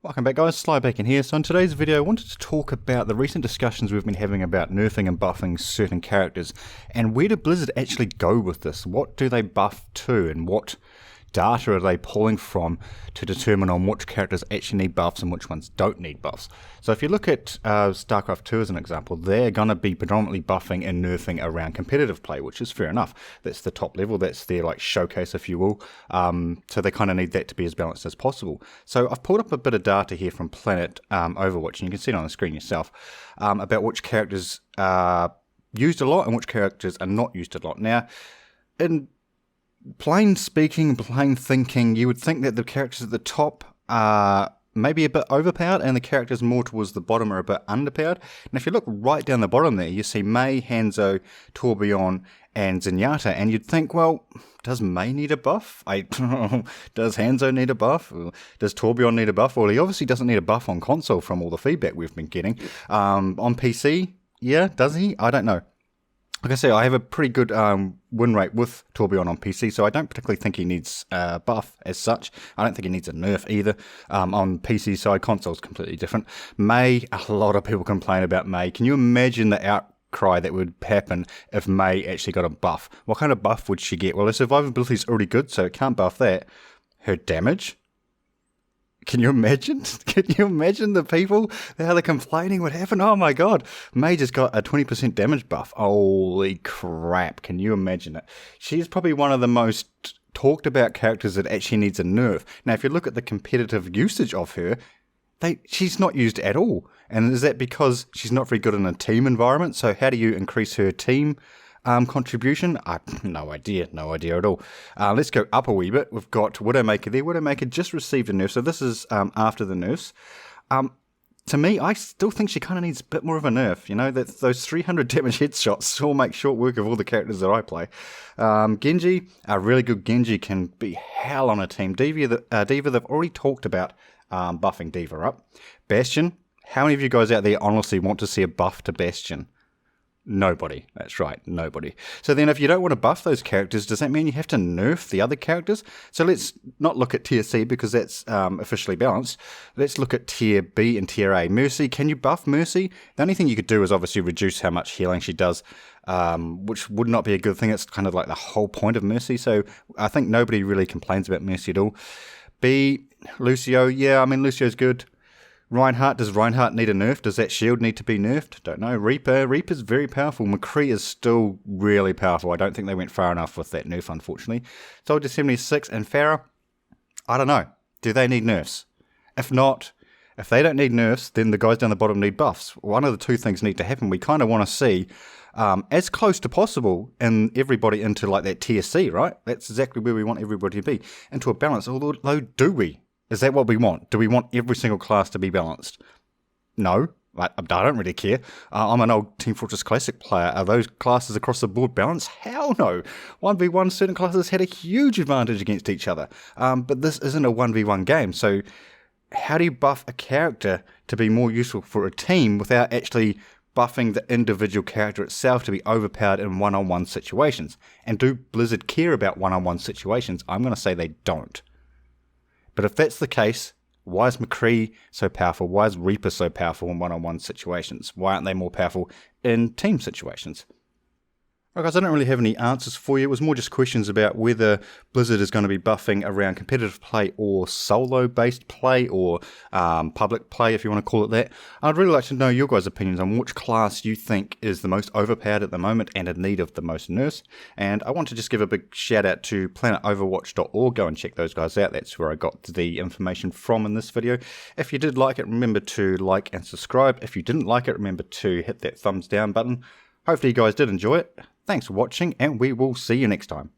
Welcome back guys, Slyback here. So in today's video I wanted to talk about the recent discussions we've been having about nerfing and buffing certain characters, and where do Blizzard actually go with this? What do they buff to, and what data are they pulling from to determine on which characters actually need buffs and which ones don't need buffs? So if you look at StarCraft 2 as an example, they're going to be predominantly buffing and nerfing around competitive play, which is fair enough. That's the top level, that's their like showcase if you will, so they kind of need that to be as balanced as possible. So I've pulled up a bit of data here from Planet Overwatch, and you can see it on the screen yourself, about which characters are used a lot and which characters are not used a lot. Now, in plain speaking, plain thinking, you would think that the characters at the top are maybe a bit overpowered and the characters more towards the bottom are a bit underpowered. And if you look right down the bottom there, you see Mei, Hanzo, Torbjorn, and Zenyatta, and you'd think, well, does Mei need a buff? Does Hanzo need a buff? Does Torbjorn need a buff? Well, he obviously doesn't need a buff on console from all the feedback we've been getting. On PC, yeah, does he? I don't know. Like I say, I have a pretty good win rate with Torbjorn on PC, so I don't particularly think he needs a buff as such. I don't think he needs a nerf either. On PC side, console's completely different. Mei, a lot of people complain about Mei. Can you imagine the outcry that would happen if Mei actually got a buff? What kind of buff would she get? Well, her survivability is already good, so it can't buff that. Her damage? Can you imagine? Can you imagine the people, how they're complaining would happen? Oh my god, Mei just got a 20% damage buff. Holy crap, can you imagine it? She's probably one of the most talked about characters that actually needs a nerf. Now, if you look at the competitive usage of her, she's not used at all. And is that because she's not very good in a team environment? So how do you increase her team contribution? No idea at all. Let's go up a wee bit. We've got Widowmaker there. Widowmaker just received a nerf, so this is after the nerfs. To me, I still think she kind of needs a bit more of a nerf. You know, that those 300 damage headshots will make short work of all the characters that I play. Genji, a really good Genji can be hell on a team. Diva, they've already talked about buffing Diva up. Bastion, how many of you guys out there honestly want to see a buff to Bastion? Nobody. That's right, nobody. So then if you don't want to buff those characters, does that mean you have to nerf the other characters? So let's not look at tier C because that's officially balanced. Let's look at tier B and tier A. Mercy, can you buff Mercy? The only thing you could do is obviously reduce how much healing she does, which would not be a good thing. It's kind of like the whole point of Mercy. So I think nobody really complains about Mercy at all. B, Lucio, yeah, I mean Lucio's good. Reinhardt, does Reinhardt need a nerf? Does that shield need to be nerfed? Don't know. Reaper's very powerful. McCree is still really powerful. I don't think they went far enough with that nerf, unfortunately. Soldier 76 and Pharah, I don't know. Do they need nerfs? If not, if they don't need nerfs, then the guys down the bottom need buffs. One of the two things need to happen. We kind of want to see as close to possible in everybody into like that tier C, right? That's exactly where we want everybody to be. Into a balance, although do we? Is that what we want? Do we want every single class to be balanced? No, I don't really care. I'm an old Team Fortress Classic player. Are those classes across the board balanced? Hell no. 1v1, certain classes had a huge advantage against each other. But this isn't a 1v1 game, so how do you buff a character to be more useful for a team without actually buffing the individual character itself to be overpowered in one-on-one situations? And do Blizzard care about one-on-one situations? I'm going to say they don't. But if that's the case, why is McCree so powerful? Why is Reaper so powerful in one-on-one situations? Why aren't they more powerful in team situations? Right guys, I don't really have any answers for you. It was more just questions about whether Blizzard is going to be buffing around competitive play or solo-based play or public play, if you want to call it that. I'd really like to know your guys' opinions on which class you think is the most overpowered at the moment and in need of the most nerfs. And I want to just give a big shout out to planetoverwatch.org. Go and check those guys out. That's where I got the information from in this video. If you did like it, remember to like and subscribe. If you didn't like it, remember to hit that thumbs down button. Hopefully you guys did enjoy it. Thanks for watching, and we will see you next time.